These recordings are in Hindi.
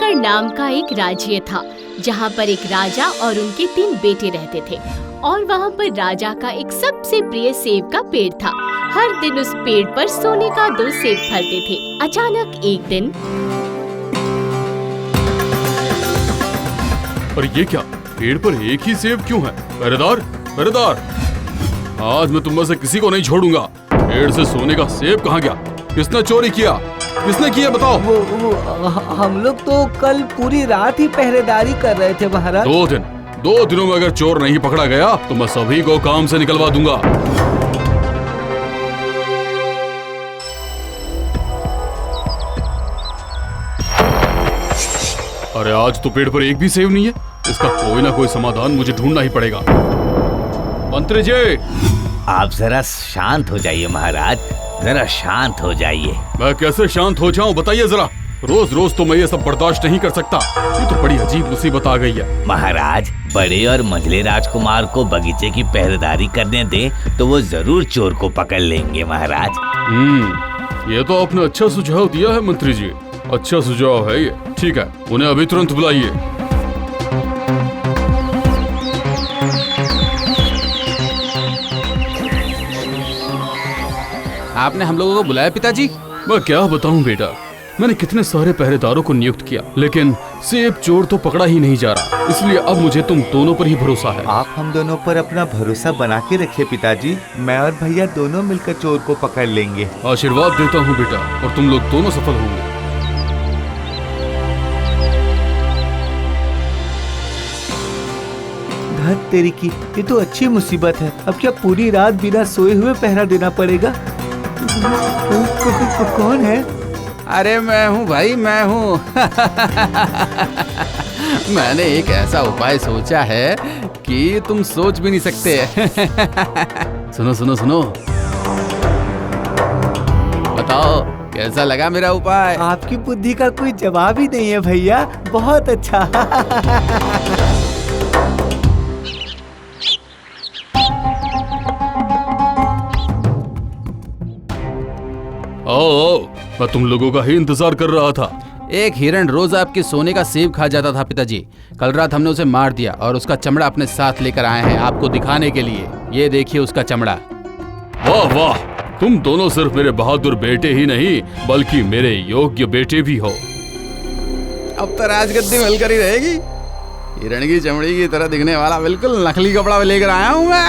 केसर नाम का एक राज्य था जहाँ पर एक राजा और उनके 3 बेटे रहते थे और वहाँ पर राजा का एक सबसे प्रिय सेब का पेड़ था। हर दिन उस पेड़ पर सोने का 2 सेब फलते थे। अचानक एक दिन, पर ये क्या, पेड़ पर एक ही सेब क्यों है? पहरेदार, पहरेदार, आज मैं तुम में से किसी को नहीं छोड़ूंगा। पेड़ से सोने का सेब कहाँ गया? किसने चोरी किया? किसने किया बताओ? हम लोग तो कल पूरी रात ही पहरेदारी कर रहे थे महाराज। 2 दिनों में अगर चोर नहीं पकड़ा गया तो मैं सभी को काम से निकलवा दूंगा। अरे आज तो पेड़ पर एक भी सेब नहीं है। इसका कोई ना कोई समाधान मुझे ढूंढना ही पड़ेगा। मंत्री जी, आप जरा शांत हो जाइए महाराज, जरा शांत हो जाइए। मैं कैसे शांत हो जाऊं बताइए जरा। रोज रोज तो मैं ये सब बर्दाश्त नहीं कर सकता। ये तो बड़ी अजीब मुसीबत आ गई है। महाराज, बड़े और मंझले राजकुमार को बगीचे की पहरेदारी करने दें तो वो जरूर चोर को पकड़ लेंगे महाराज। ये तो आपने अच्छा सुझाव दिया है मंत्री जी। अच्छा सुझाव है ये। ठीक है, उन्हें अभी तुरंत बुलाइए। आपने हम लोगों को बुलाया पिताजी? मैं क्या बताऊं बेटा, मैंने कितने सारे पहरेदारों को नियुक्त किया लेकिन सेब चोर तो पकड़ा ही नहीं जा रहा। इसलिए अब मुझे तुम दोनों पर ही भरोसा है। आप हम दोनों पर अपना भरोसा बना के रखिए पिताजी। मैं और भैया दोनों मिलकर चोर को पकड़ लेंगे। आशीर्वाद देता हूँ बेटा, और तुम लोग दोनों सफल होंगे। धत तेरी की, ये तो अच्छी मुसीबत है। अब क्या पूरी रात बिना सोए हुए पहरा देना पड़ेगा? कौन है? अरे मैं हूँ भाई, मैं हूँ। मैंने एक ऐसा उपाय सोचा है कि तुम सोच भी नहीं सकते। सुनो सुनो सुनो, बताओ कैसा लगा मेरा उपाय? आपकी बुद्धि का कोई जवाब ही नहीं है भैया, बहुत अच्छा। आओ, मैं तुम लोगों का ही इंतजार कर रहा था। एक हिरण रोज आपके सोने का सेब खा जाता था पिताजी। कल रात हमने उसे मार दिया और उसका चमड़ा अपने साथ लेकर आए हैं आपको दिखाने के लिए। ये देखिए उसका चमड़ा। वाह वाह, तुम दोनों सिर्फ मेरे बहादुर बेटे ही नहीं बल्कि मेरे योग्य बेटे भी हो। अब तो राजगद्दी मिलकर ही रहेगी। हिरण की चमड़ी की तरह दिखने वाला बिल्कुल नकली कपड़ा लेकर आया हूँ मैं।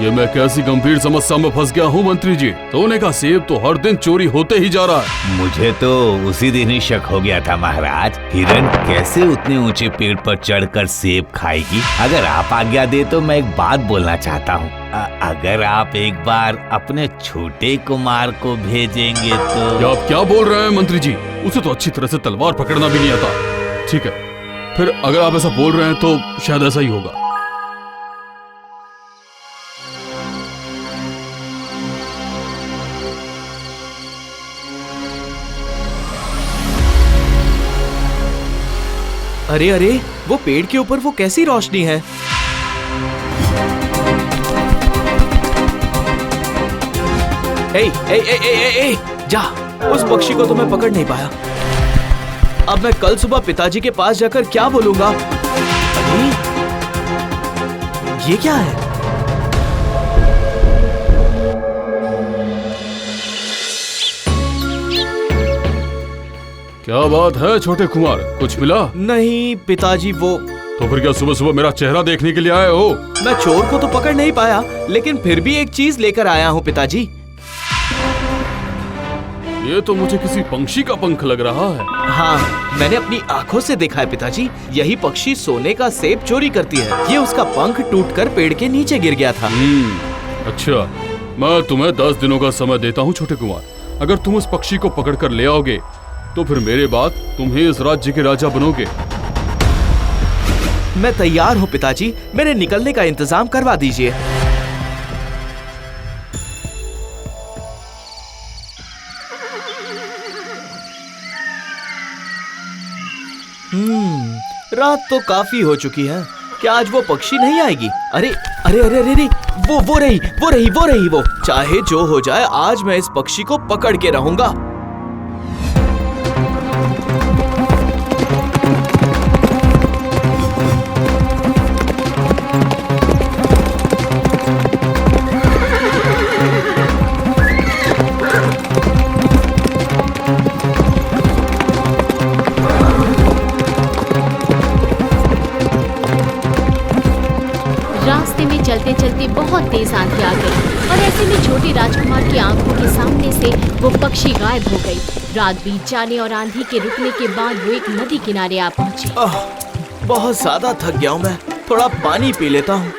ये मैं कैसी गंभीर समस्या में फंस गया हूँ मंत्री जी। सोने का सेब तो हर दिन चोरी होते ही जा रहा है। मुझे तो उसी दिन ही शक हो गया था महाराज, हिरण कैसे उतने ऊंचे पेड़ पर चढ़कर सेब खाएगी। अगर आप आज्ञा दे तो मैं एक बात बोलना चाहता हूँ। अगर आप एक बार अपने छोटे कुमार को भेजेंगे तो। आप क्या बोल रहे हैं मंत्री जी? उसे तो अच्छी तरह से तलवार पकड़ना भी नहीं आता। ठीक है, फिर अगर आप ऐसा बोल रहे हैं तो शायद ऐसा ही होगा। अरे अरे, वो पेड़ के ऊपर वो कैसी रोशनी है? ए, ए, ए, ए, ए, ए, जा, उस पक्षी को तो मैं पकड़ नहीं पाया। अब मैं कल सुबह पिताजी के पास जाकर क्या बोलूंगा? अरे, ये क्या है? क्या बात है छोटे कुमार, कुछ मिला? नहीं पिताजी, वो तो फिर क्या सुबह सुबह मेरा चेहरा देखने के लिए आए हो? मैं चोर को तो पकड़ नहीं पाया, लेकिन फिर भी एक चीज लेकर आया हूँ पिताजी। ये तो मुझे किसी पंछी का पंख लग रहा है। हाँ, मैंने अपनी आंखों से देखा है पिताजी। यही पक्षी सोने का सेब चोरी करती है। ये उसका पंख टूटकर पेड़ के नीचे गिर गया था। अच्छा, मैं तुम्हें 10 दिनों का समय देता हूँ छोटे कुमार। अगर तुम उस पक्षी को पकड़ कर ले आओगे तो फिर मेरे बाद तुम ही इस राज्य के राजा बनोगे। मैं तैयार हूँ पिताजी, मेरे निकलने का इंतजाम करवा दीजिए। रात तो काफी हो चुकी है। क्या आज वो पक्षी नहीं आएगी? अरे अरे अरे अरे, वो चाहे जो हो जाए आज मैं इस पक्षी को पकड़ के रहूंगा। रास्ते में चलते चलते बहुत तेज आंधी आ गई और ऐसे में छोटे राजकुमार की आंखों के सामने से वो पक्षी गायब हो गई। रात बीत जाने और आंधी के रुकने के बाद वो एक नदी किनारे आ पहुंची। बहुत ज्यादा थक गया हूँ मैं, थोड़ा पानी पी लेता हूँ।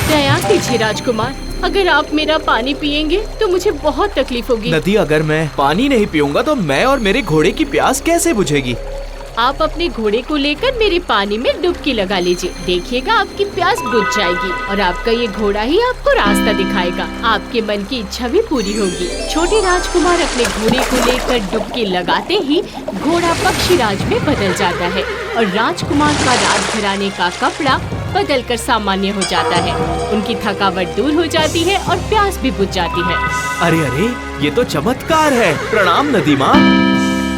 दया कीजिए राजकुमार, अगर आप मेरा पानी पिएंगे तो मुझे बहुत तकलीफ होगी। नदी, अगर मैं पानी नहीं पीऊंगा तो मैं और मेरे घोड़े की प्यास कैसे बुझेगी? आप अपने घोड़े को लेकर मेरे पानी में डुबकी लगा लीजिए, देखिएगा आपकी प्यास बुझ जाएगी और आपका ये घोड़ा ही आपको रास्ता दिखाएगा। आपके मन की इच्छा भी पूरी होगी। छोटे राजकुमार अपने घोड़े को लेकर डुबकी लगाते ही घोड़ा पक्षीराज में बदल जाता है और राजकुमार का राजघराने का कपड़ा बदल कर सामान्य हो जाता है। उनकी थकावट दूर हो जाती है और प्यास भी बुझ जाती है। अरे अरे, ये तो चमत्कार है। प्रणाम नदी माँ।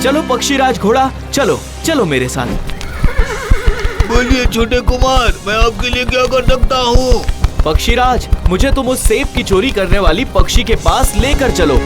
चलो पक्षीराज घोड़ा, चलो चलो मेरे साथ। बोलिए छोटे कुमार, मैं आपके लिए क्या कर सकता हूँ? पक्षीराज, मुझे तुम उस सेब की चोरी करने वाली पक्षी के पास लेकर चलो।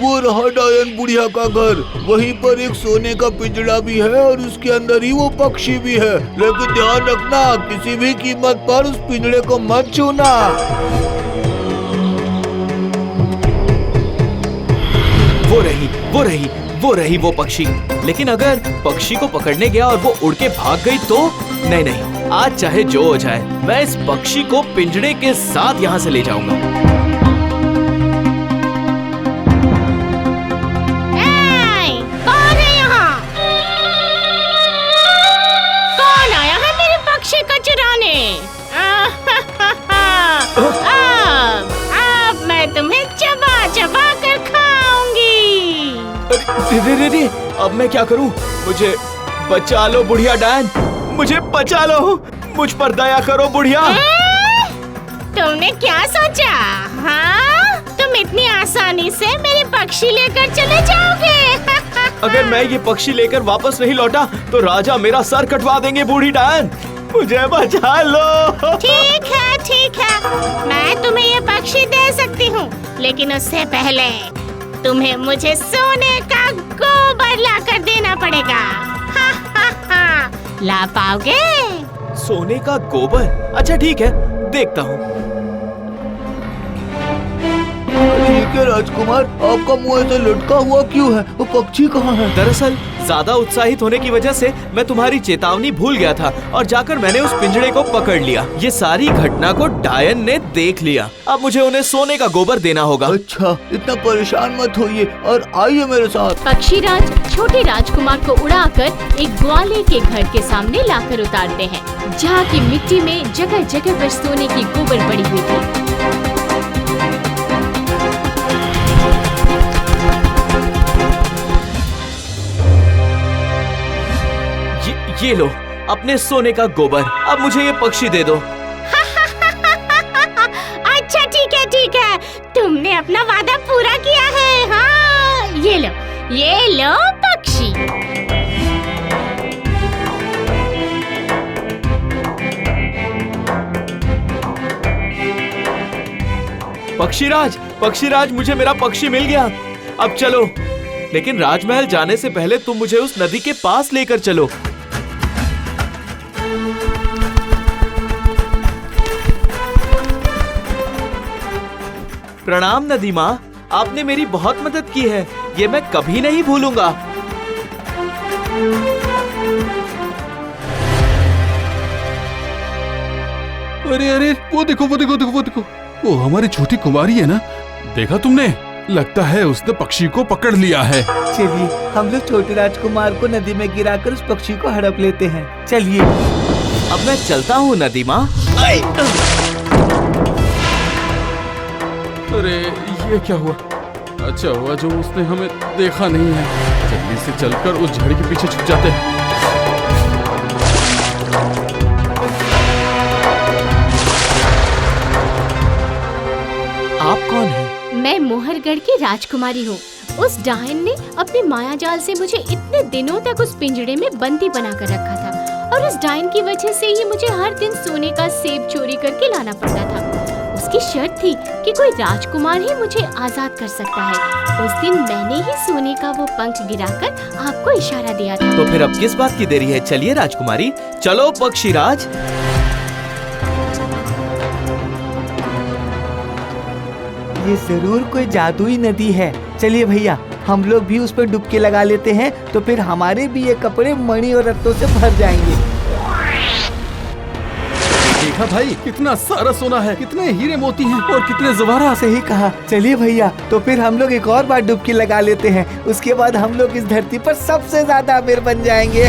वो रहा डायन बुढ़िया का घर, वहीं पर एक सोने का पिंजड़ा भी है और उसके अंदर ही वो पक्षी भी है। लेकिन ध्यान रखना, किसी भी कीमत पर उस पिंजड़े को मत छूना। वो रही वो पक्षी। लेकिन अगर पक्षी को पकड़ने गया और वो उड़ के भाग गई तो? नहीं, आज चाहे जो हो जाए मैं इस पक्षी को पिंजड़े के साथ यहाँ से ले जाऊंगा। अब मैं तुम्हें चबा चबा कर खाऊंगी। अरे, अब मैं क्या करूं? मुझे बचा लो बुढ़िया डायन, मुझे बचा लो, मुझ पर दया करो बुढ़िया। तुमने क्या सोचा? हाँ, तुम इतनी आसानी से मेरे पक्षी लेकर चले जाओगे? अगर मैं ये पक्षी लेकर वापस नहीं लौटा तो राजा मेरा सर कटवा देंगे बूढ़ी डायन। मुझे बचा लो। ठीक है, मैं तुम्हें ये पक्षी दे सकती हूँ, लेकिन उससे पहले तुम्हें मुझे सोने का गोबर ला कर देना पड़ेगा। ला पाओगे? सोने का गोबर? अच्छा ठीक है, देखता हूँ। ठीक है राजकुमार, आपका मुंह ऐसे लटका हुआ क्यों है? वो पक्षी कहाँ है? दरअसल ज्यादा उत्साहित होने की वजह से मैं तुम्हारी चेतावनी भूल गया था और जाकर मैंने उस पिंजड़े को पकड़ लिया। ये सारी घटना को डायन ने देख लिया। अब मुझे उन्हें सोने का गोबर देना होगा। अच्छा, इतना परेशान मत होइए और आइए मेरे साथ। पक्षीराज छोटे राजकुमार को उड़ाकर एक ग्वाले के घर के सामने लाकर उतारते हैं, जहाँ की मिट्टी में जगह जगह पर सोने की गोबर पड़ी हुई थी। ये लो अपने सोने का गोबर, अब मुझे ये पक्षी दे दो। अच्छा ठीक है, तुमने अपना वादा पूरा किया है। हाँ, ये लो पक्षी। पक्षीराज, मुझे मेरा पक्षी मिल गया। अब चलो, लेकिन राजमहल जाने से पहले तुम मुझे उस नदी के पास लेकर चलो। प्रणाम नदी माँ, आपने मेरी बहुत मदद की है, ये मैं कभी नहीं भूलूंगा। अरे, वो देखो, वो हमारी छोटी कुमारी है ना? देखा तुमने? लगता है उसने पक्षी को पकड़ लिया है। चलिए हम लोग छोटे राजकुमार को नदी में गिराकर उस पक्षी को हड़प लेते हैं। चलिए। अब मैं चलता हूँ नदीमा। अरे ये क्या हुआ? अच्छा हुआ जो उसने हमें देखा नहीं है। जल्दी से चलकर उस झाड़ी के पीछे छुप जाते हैं। आप कौन हैं? मैं मोहरगढ़ की राजकुमारी हूँ। उस डायन ने अपने माया जाल से मुझे इतने दिनों तक उस पिंजड़े में बंदी बनाकर रखा था और उस डायन की वजह से ही मुझे हर दिन सोने का सेब चोरी करके लाना पड़ता था। उसकी शर्त थी कि कोई राजकुमार ही मुझे आजाद कर सकता है। उस दिन मैंने ही सोने का वो पंख गिराकर आपको इशारा दिया था। तो फिर अब किस बात की देरी है? चलिए राजकुमारी, चलो पक्षीराज। ये जरूर कोई जादुई नदी है। चलिए भैया, हम लोग भी उस पर डुबकी लगा लेते हैं, तो फिर हमारे भी ये कपड़े मणि और रत्नों से भर जाएंगे। देखा भाई, कितना सारा सोना है, कितने हीरे मोती हैं और कितने जवाहरात। सही कहा। चलिए भैया, तो फिर हम लोग एक और बार डुबकी लगा लेते हैं। उसके बाद हम लोग इस धरती पर सबसे ज्यादा अमीर बन जाएंगे।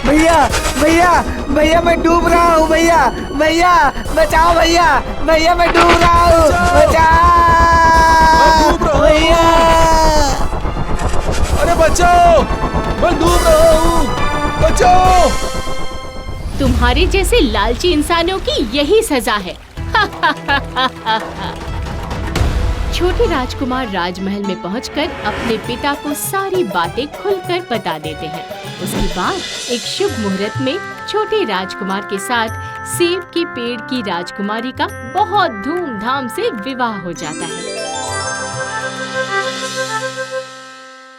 भैया भैया भैया, मैं डूब रहा हूँ। भैया भैया बचाओ। भैया भैया, मैं डूब रहा हूँ। बचाओ भैया। अरे बचाओ, मैं डूब रहा हूँ, बचाओ। तुम्हारे जैसे लालची इंसानों की यही सजा है। छोटे राजकुमार राजमहल में पहुंचकर अपने पिता को सारी बातें खुलकर बता देते हैं। उसके बाद एक शुभ मुहूर्त में छोटे राजकुमार के साथ सेब के पेड़ की राजकुमारी का बहुत धूमधाम से विवाह हो जाता है।